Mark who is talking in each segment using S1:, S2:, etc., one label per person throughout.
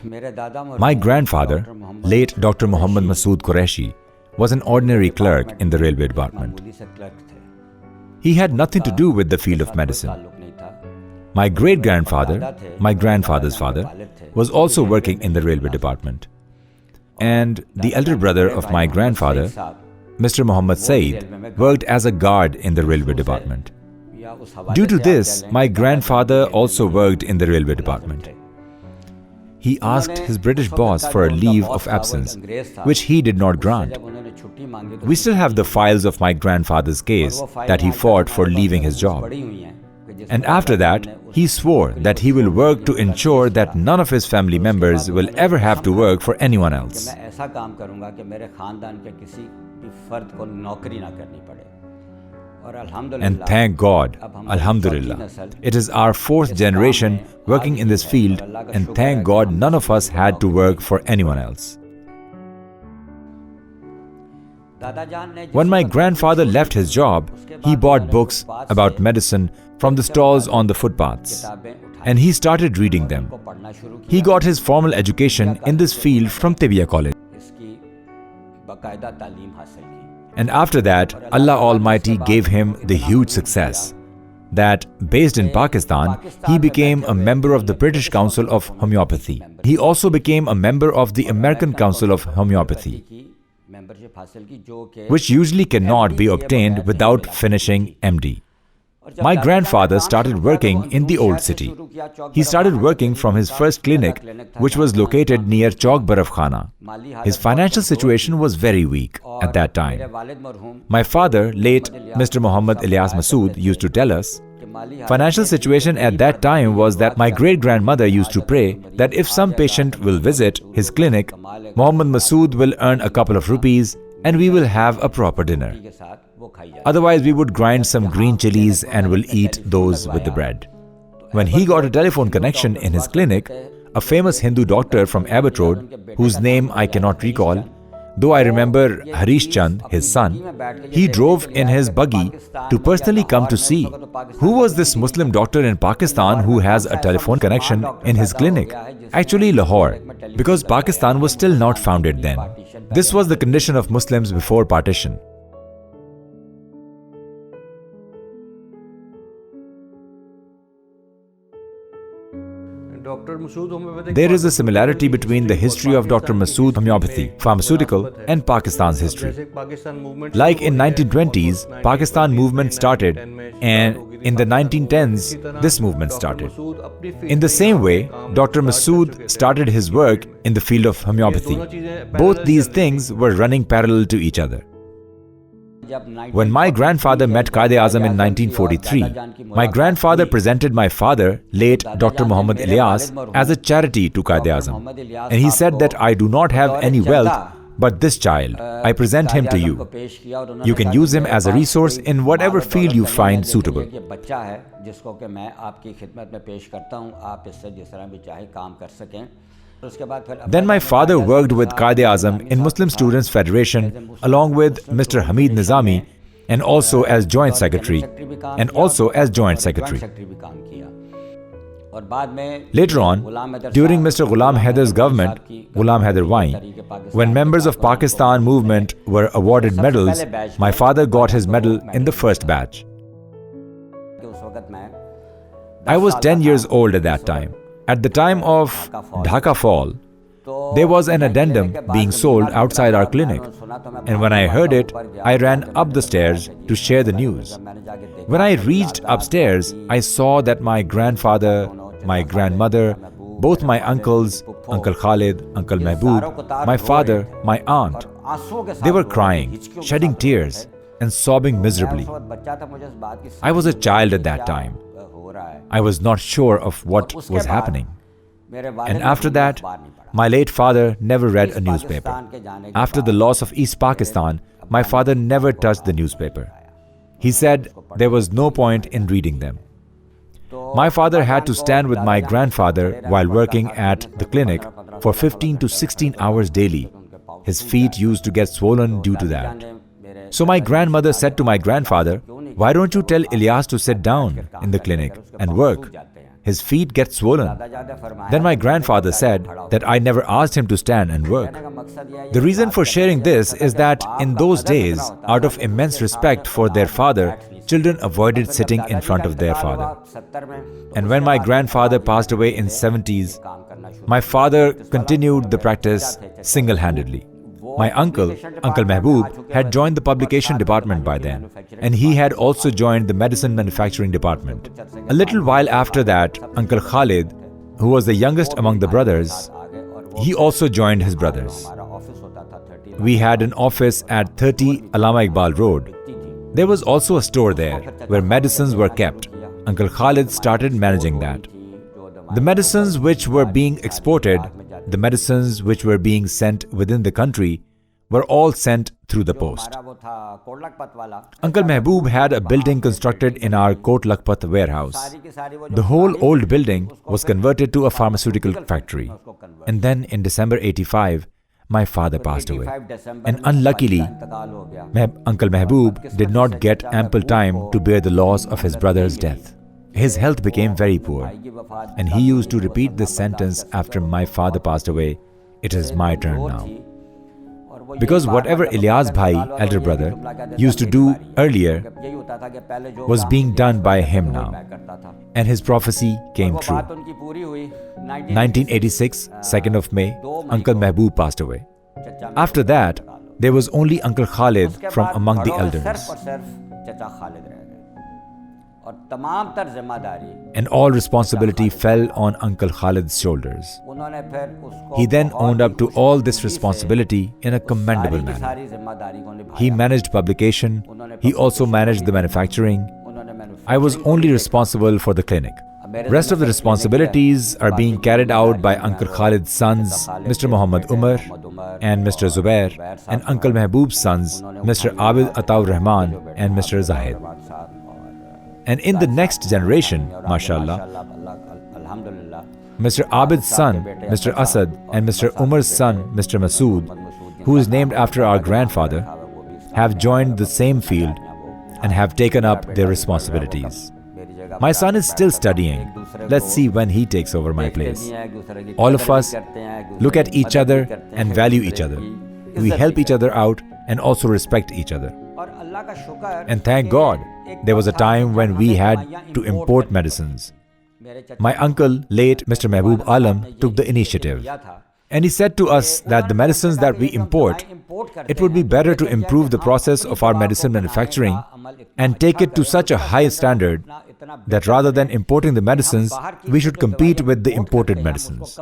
S1: My grandfather, late Dr. Muhammad Masood Qureshi, was an ordinary clerk in the railway department. He had nothing to do with the field of medicine. My great-grandfather, my grandfather's father, was also working in the railway department. And the elder brother of my grandfather, Mr. Muhammad Said, worked as a guard in the railway department. Due to this, my grandfather also worked in the railway department. He asked his British boss for a leave of absence, which he did not grant. We still have the files of my grandfather's case that he fought for leaving his job. And after that, he swore that he will work to ensure that none of his family members will ever have to work for anyone else. And thank God, Alhamdulillah, it is our fourth generation working in this field, and thank God none of us had to work for anyone else. When my grandfather left his job, he bought books about medicine from the stalls on the footpaths, and he started reading them. He got his formal education in this field from Tibia College. And after that, Allah Almighty gave him the huge success that, based in Pakistan, he became a member of the British Council of Homeopathy. He also became a member of the American Council of Homeopathy, which usually cannot be obtained without finishing MD. My grandfather started working in the old city. He started working from his first clinic, which was located near Chowk Baraf Khana. His financial situation was very weak at that time. My father, late Mr. Muhammad Ilyas Masood, used to tell us, financial situation at that time was that my great-grandmother used to pray that if some patient will visit his clinic, Muhammad Masood will earn a couple of rupees and we will have a proper dinner. Otherwise, we would grind some green chilies and will eat those with the bread. When he got a telephone connection in his clinic, a famous Hindu doctor from Abbott Road, whose name I cannot recall, though I remember Harish Chand, his son, he drove in his buggy to personally come to see who was this Muslim doctor in Pakistan who has a telephone connection in his clinic. Actually, Lahore, because Pakistan was still not founded then. This was the condition of Muslims before partition. There is a similarity between the history of Dr. Masood Homoeopathy Pharmaceutical and Pakistan's history. Like in 1920s, Pakistan movement started, and in the 1910s, this movement started. In the same way, Dr. Masood started his work in the field of homeopathy. Both these things were running parallel to each other. When my grandfather met Quaid-e-Azam in 1943, my grandfather presented my father, late Dr. Muhammad Ilyas, as a charity to Quaid-e-Azam. And he said that I do not have any wealth, but this child, I present him to you. You can use him as a resource in whatever field you find suitable. Then my father worked with Quaid-e-Azam in Muslim Students Federation along with Mr. Hamid Nizami, and also as Joint Secretary. Later on, during Mr. Ghulam Haidar's government, Ghulam Haidar Wai, when members of Pakistan movement were awarded medals, my father got his medal in the first batch. I was 10 years old at that time. At the time of Dhaka Fall, there was an addendum being sold outside our clinic, and when I heard it, I ran up the stairs to share the news. When I reached upstairs, I saw that my grandfather, my grandmother, both my uncles, Uncle Khalid, Uncle Mehboob, my father, my aunt, they were crying, shedding tears, and sobbing miserably. I was a child at that time. I was not sure of what was happening. And after that, my late father never read a newspaper. After the loss of East Pakistan, my father never touched the newspaper. He said there was no point in reading them. My father had to stand with my grandfather while working at the clinic for 15 to 16 hours daily. His feet used to get swollen due to that. So my grandmother said to my grandfather, "Why don't you tell Ilyas to sit down in the clinic and work? his feet get swollen. Then my grandfather said that I never asked him to stand and work. The reason for sharing this is that in those days, out of immense respect for their father, children avoided sitting in front of their father. And when my grandfather passed away in 70s, my father continued the practice single-handedly. My uncle, Uncle Mehboob, had joined the publication department by then, and he had also joined the medicine manufacturing department. A little while after that, Uncle Khalid, who was the youngest among the brothers, he also joined his brothers. We had an office at 30 Allama Iqbal Road. There was also a store there where medicines were kept. Uncle Khalid started managing that. The medicines which were being exported, the medicines which were being sent within the country, were all sent through the post. Uncle Mehboob had a building constructed in our Kot Lakhpat warehouse. The whole old building was converted to a pharmaceutical factory. And then in December 85, my father passed away. And unluckily, Uncle Mehboob did not get ample time to bear the loss of his brother's death. His health became very poor, and he used to repeat this sentence after my father passed away, "It is my turn now." Because whatever Ilyas Bhai, elder brother, used to do earlier was being done by him now. And his prophecy came true. 1986, 2nd of May, Uncle Mehboob passed away. After that, there was only Uncle Khalid from among the elders. And all responsibility fell on Uncle Khalid's shoulders. He then owned up to all this responsibility in a commendable manner. He managed publication. He also managed the manufacturing. I was only responsible for the clinic. Rest of the responsibilities are being carried out by Uncle Khalid's sons, Mr. Muhammad Umar and Mr. Zubair, and Uncle Mehboob's sons, Mr. Abid Ataur Rahman and Mr. Zahid. And in the next generation, mashallah, Mr. Abid's son, Mr. Asad, and Mr. Umar's son, Mr. Masood, who is named after our grandfather, have joined the same field and have taken up their responsibilities. My son is still studying. Let's see when he takes over my place. All of us look at each other and value each other. We help each other out and also respect each other. And thank God, there was a time when we had to import medicines. My uncle, late Mr. Mehboob Alam, took the initiative. And he said to us that the medicines that we import, it would be better to improve the process of our medicine manufacturing and take it to such a high standard that rather than importing the medicines, we should compete with the imported medicines.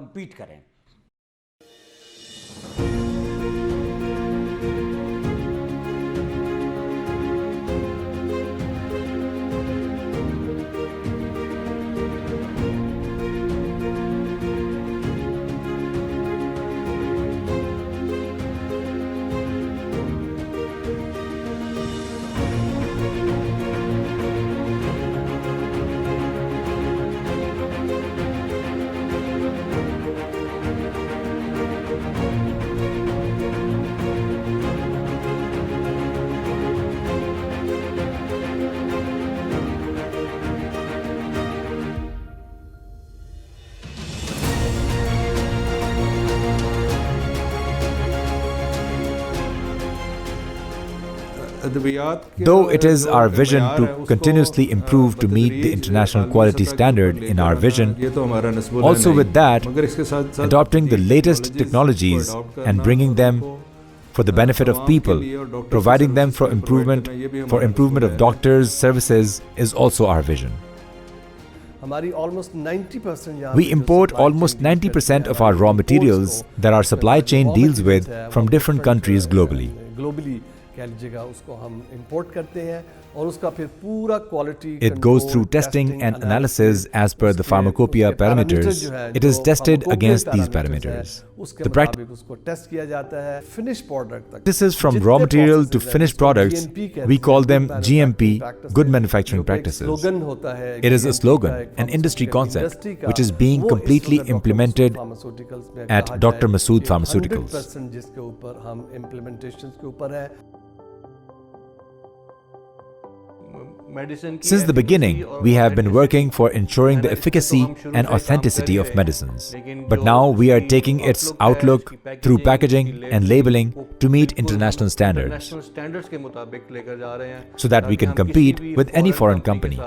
S1: Though it is our vision to continuously improve to meet the international quality standard in our vision, also with that, adopting the latest technologies and bringing them for the benefit of people, providing them for improvement of doctors' services is also our vision. We import almost 90% of our raw materials that our supply chain deals with from different countries globally. It goes through testing and analysis as per the pharmacopoeia parameters. It is tested against these parameters. The practices from raw material to finished products, we call them GMP, good manufacturing practices. It is a slogan, an industry concept, which is being completely implemented at Dr. Masood Pharmaceuticals. Since the beginning, we have been working for ensuring the efficacy and authenticity of medicines. But now we are taking its outlook through packaging and labeling to meet international standards, so that we can compete with any foreign company.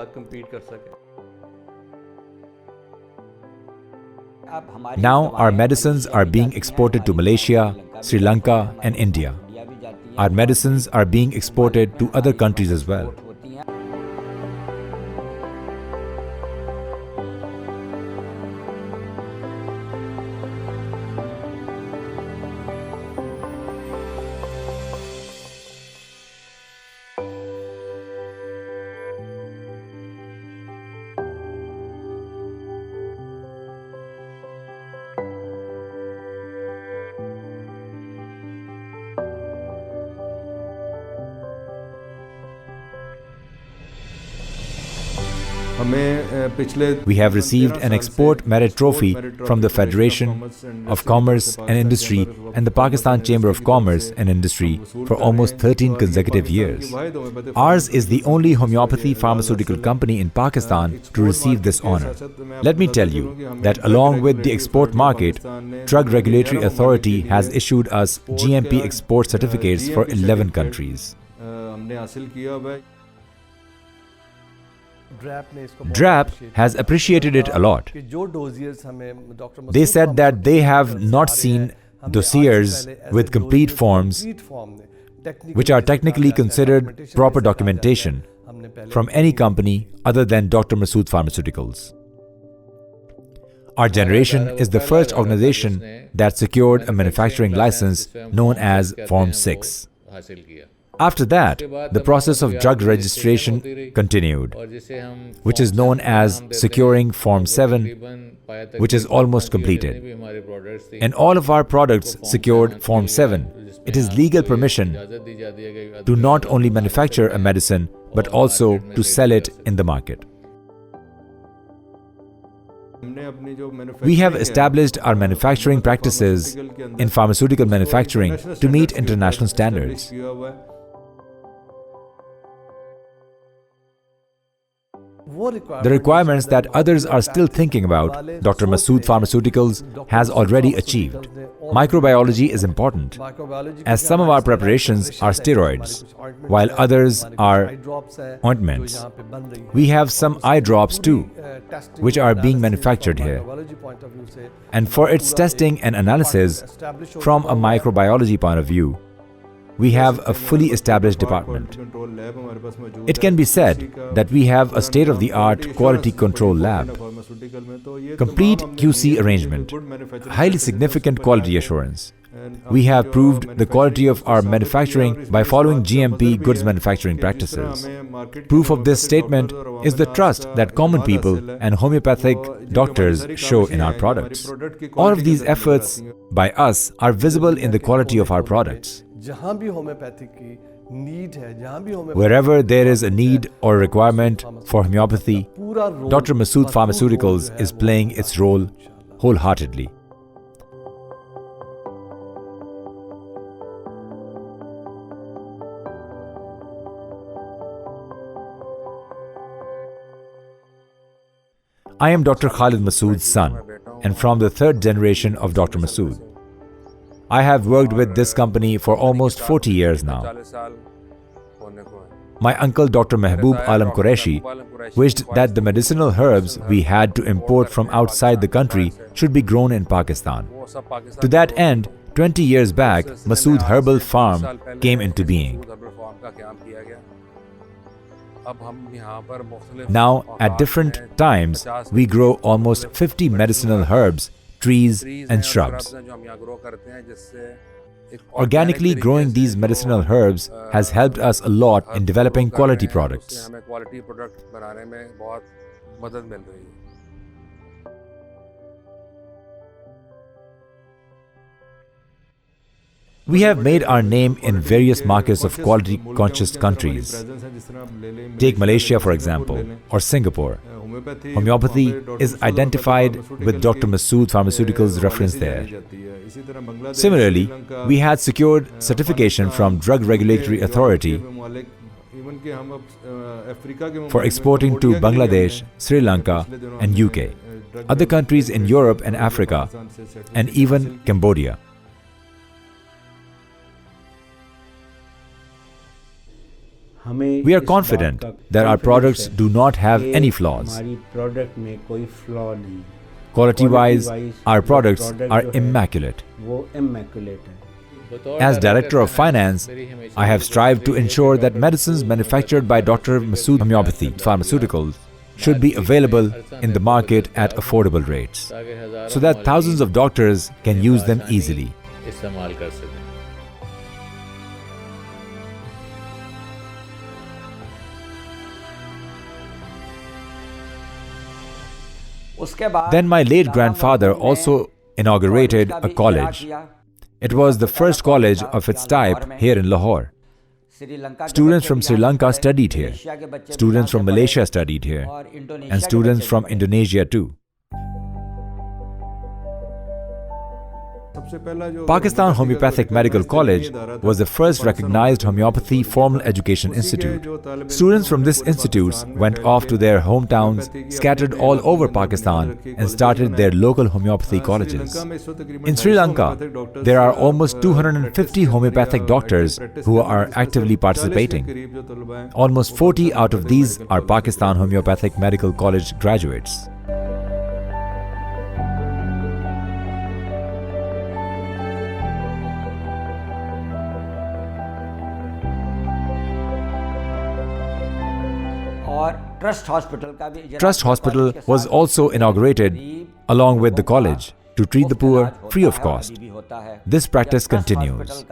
S1: Now our medicines are being exported to Malaysia, Sri Lanka and India. Our medicines are being exported to other countries as well. We have received an export merit trophy from the Federation of Commerce and Industry and the Pakistan Chamber of Commerce and Industry for almost 13 consecutive years. Ours is the only homeopathy pharmaceutical company in Pakistan to receive this honor. Let me tell you that along with the export market, Drug Regulatory Authority has issued us GMP export certificates for 11 countries. DRAP has appreciated it a lot. They said that they have not seen dossiers with complete forms, which are technically considered proper documentation, from any company other than Dr. Masood Pharmaceuticals. Our generation is the first organization that secured a manufacturing license known as Form 6. After that, the process of drug registration continued, which is known as securing Form 7, which is almost completed. And all of our products secured Form 7. It is legal permission to not only manufacture a medicine, but also to sell it in the market. We have established our manufacturing practices in pharmaceutical manufacturing to meet international standards. The requirements that others are still thinking about, Dr. Masood Pharmaceuticals has already achieved. Microbiology is important, as some of our preparations are steroids, while others are ointments. We have some eye drops too, which are being manufactured here. And for its testing and analysis, from a microbiology point of view, we have a fully established department. It can be said that we have a state-of-the-art quality control lab, complete QC arrangement, highly significant quality assurance. We have proved the quality of our manufacturing by following GMP goods manufacturing practices. Proof of this statement is the trust that common people and homeopathic doctors show in our products. All of these efforts by us are visible in the quality of our products. Wherever there is a need or requirement for homeopathy, Dr. Masood Pharmaceuticals is playing its role wholeheartedly. I am Dr. Khalid Masood's son and from the third generation of Dr. Masood. I have worked with this company for almost 40 years now. My uncle Dr. Mehboob Alam Qureshi wished that the medicinal herbs we had to import from outside the country should be grown in Pakistan. To that end, 20 years back, Masood Herbal Farm came into being. Now, at different times, we grow almost 50 medicinal herbs, trees and shrubs. Organically growing these medicinal herbs has helped us a lot in developing quality products. We have made our name in various markets of quality-conscious countries. Take Malaysia, for example, or Singapore. Homeopathy is identified with Dr. Masood Pharmaceuticals' reference there. Similarly, we had secured certification from Drug Regulatory Authority for exporting to Bangladesh, Sri Lanka, and UK, other countries in Europe and Africa, and even Cambodia. We are confident that our products do not have any flaws. Quality-wise, our products are immaculate. As Director of Finance, I have strived to ensure that medicines manufactured by Dr. Masood Homoeopathic Pharmaceuticals should be available in the market at affordable rates, so that thousands of doctors can use them easily. Then my late grandfather also inaugurated a college. It was the first college of its type here in Lahore. Students from Sri Lanka studied here, students from Malaysia studied here, and students from Indonesia too. Pakistan Homeopathic Medical College was the first recognized homeopathy formal education institute. Students from this institute went off to their hometowns, scattered all over Pakistan, and started their local homeopathy colleges. In Sri Lanka, there are almost 250 homeopathic doctors who are actively participating. Almost 40 out of these are Pakistan Homeopathic Medical College graduates. Trust Hospital was also inaugurated along with the college to treat the poor free of cost. This practice continues.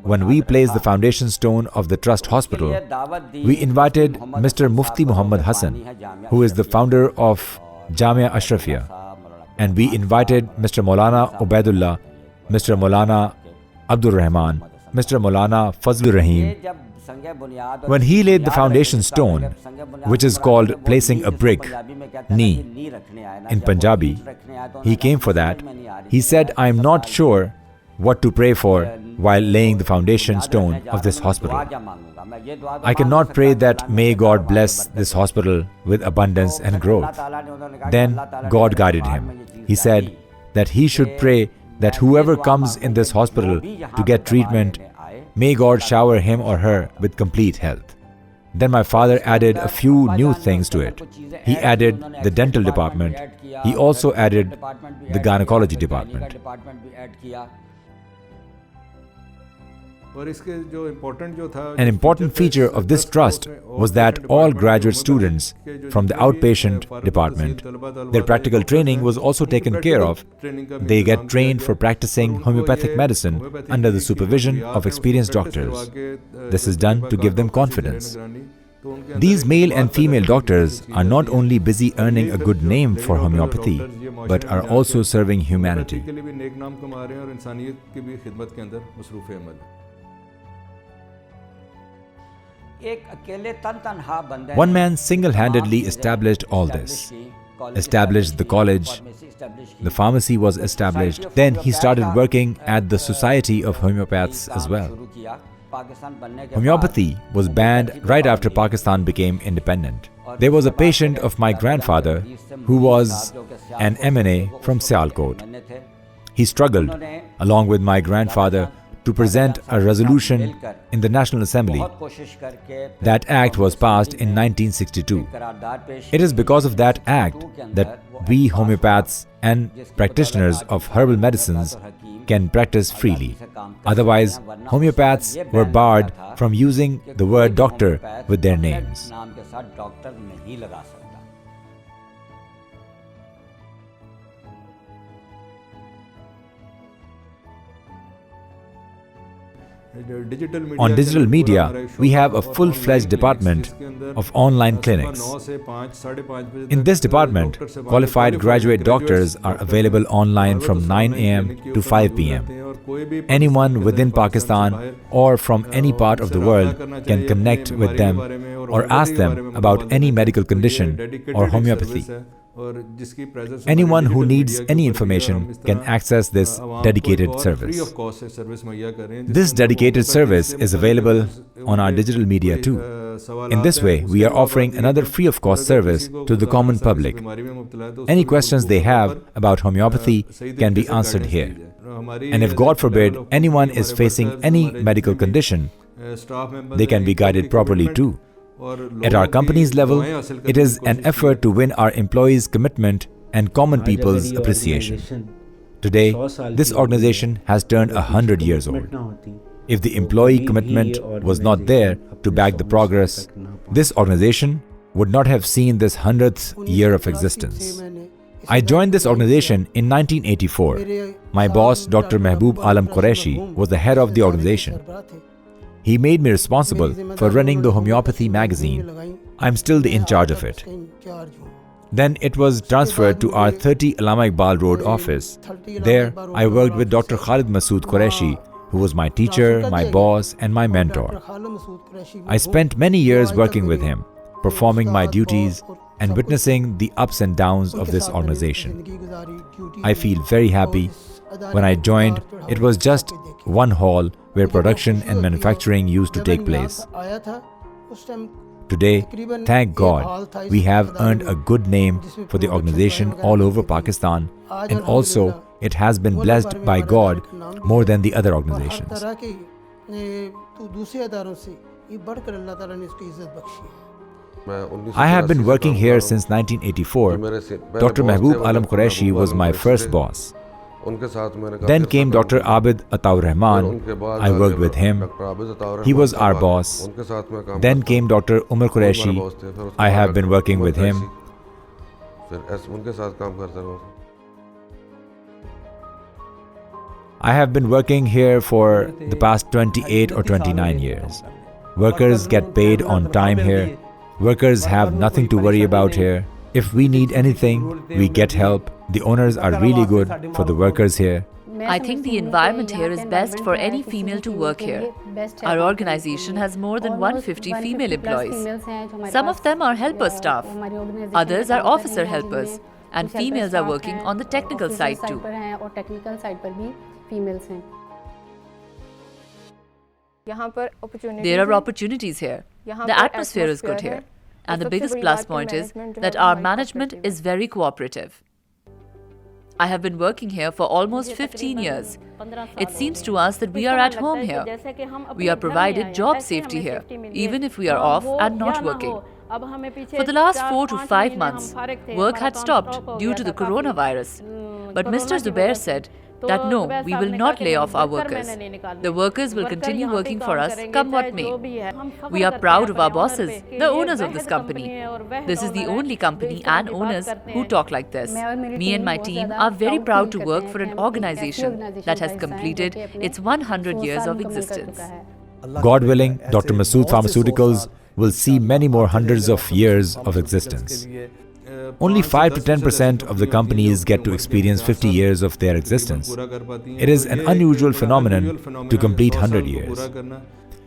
S1: When we placed the foundation stone of the Trust Hospital, we invited Mr. Mufti Muhammad Hassan, who is the founder of Jamia Ashrafia, and we invited Mr. Maulana Ubaidullah, Mr. Maulana Abdul Rahman, Mr. Maulana Fazlur Rahim. When he laid the foundation stone, which is called placing a brick, knee, in Punjabi, he came for that. He said, "I am not sure what to pray for while laying the foundation stone of this hospital. I cannot pray that may God bless this hospital with abundance and growth." Then God guided him. He said that he should pray that whoever comes in this hospital to get treatment, may God shower him or her with complete health. Then my father added a few new things to it. He added the dental department. He also added the gynecology department. An important feature of this trust was that all graduate students from the outpatient department, their practical training was also taken care of. They get trained for practicing homeopathic medicine under the supervision of experienced doctors. This is done to give them confidence. These male and female doctors are not only busy earning a good name for homeopathy, but are also serving humanity. One man single-handedly established all this. Established the college, the pharmacy was established, then he started working at the Society of Homeopaths as well. Homeopathy was banned right after Pakistan became independent. There was a patient of my grandfather who was an MNA from Sialkot. He struggled, along with my grandfather, to present a resolution in the National Assembly. That act was passed in 1962. It is because of that act that we homeopaths and practitioners of herbal medicines can practice freely. Otherwise, homeopaths were barred from using the word doctor with their names. On digital media, we have a full-fledged department of online clinics. In this department, qualified graduate doctors are available online from 9 a.m. to 5 p.m. Anyone within Pakistan or from any part of the world can connect with them or ask them about any medical condition or homeopathy. Anyone who needs any information can access this dedicated service. This dedicated service is available on our digital media too. In this way, we are offering another free of cost service to the common public. Any questions they have about homeopathy can be answered here. And if God forbid anyone is facing any medical condition, they can be guided properly too. At our company's level, it is an effort to win our employees' commitment and common people's appreciation. Today, this organization has turned 100 years old. If the employee commitment was not there to back the progress, this organization would not have seen this 100th year of existence. I joined this organization in 1984. My boss, Dr. Mahbub Alam Qureshi, was the head of the organization. He made me responsible for running the homeopathy magazine. I'm still the in charge of it. Then it was transferred to our 30 Allama Iqbal Road office. There, I worked with Dr. Khalid Masood Qureshi, who was my teacher, my boss, and my mentor. I spent many years working with him, performing my duties and witnessing the ups and downs of this organization. I feel very happy. When I joined, it was just one hall where production and manufacturing used to take place. Today, thank God, we have earned a good name for the organization all over Pakistan, and also it has been blessed by God more than the other organizations. I have been working here since 1984. Dr. Mahbub Alam Qureshi was my first boss. Then came Dr. Abid Ataur Rahman. I worked with him. He was our boss. Then came Dr. Umar Qureshi. I have been working with him. I have been working here for the past 28 or 29 years. Workers get paid on time here. Workers have nothing to worry about here. If we need anything, we get help. The owners are really good for the workers here.
S2: I think the environment here is best for any female to work here. Our organization has more than 150 female employees. Some of them are helper staff. Others are officer helpers. And females are working on the technical side too. There are opportunities here. The atmosphere is good here. And the biggest plus point is that our management is very cooperative. I have been working here for almost 15 years. It seems to us that we are at home here. We are provided job safety here, even if we are off and not working. For the last 4 to 5 months, work had stopped due to the coronavirus. But Mr. Zubair said that no, we will not lay off our workers. The workers will continue working for us, come what may. We are proud of our bosses, the owners of this company. This is the only company and owners who talk like this. Me and my team are very proud to work for an organization that has completed its 100 years of existence.
S1: God willing, Dr. Masood Pharmaceuticals will see many more hundreds of years of existence. Only 5 to 10% of the companies get to experience 50 years of their existence. It is an unusual phenomenon to complete 100 years.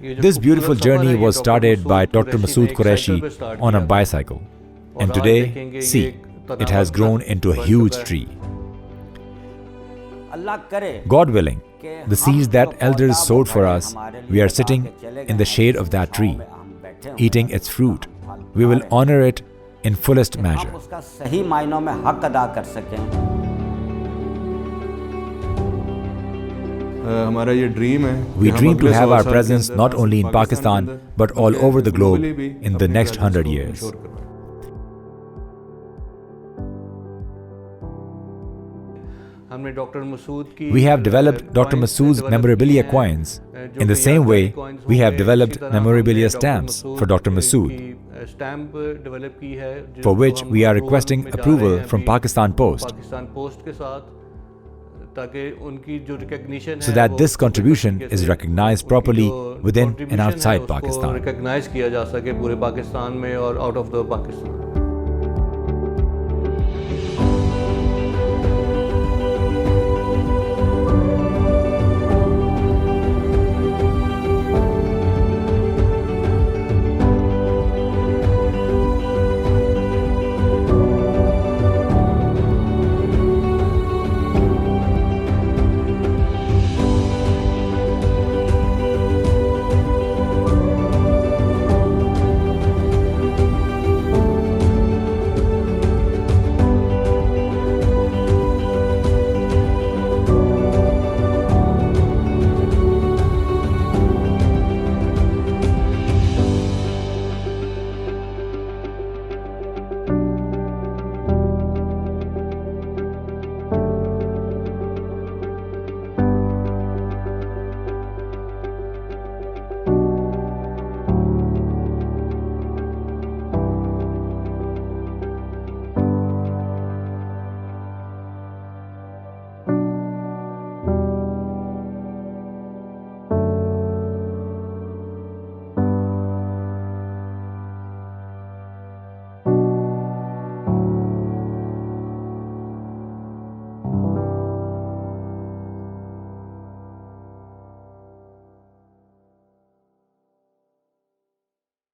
S1: This beautiful journey was started by Dr. Masood Qureshi on a bicycle. And today, see, it has grown into a huge tree. God willing, the seeds that elders sowed for us, we are sitting in the shade of that tree, eating its fruit. We will honor it in fullest measure. We dream to have our presence not only in Pakistan but all over the globe in the next 100 years. We have developed Dr. Masood's memorabilia coins. In the same way, we have developed memorabilia stamps for Dr. Masood, for which we are requesting approval from Pakistan Post, so that this contribution is recognized properly within and outside Pakistan.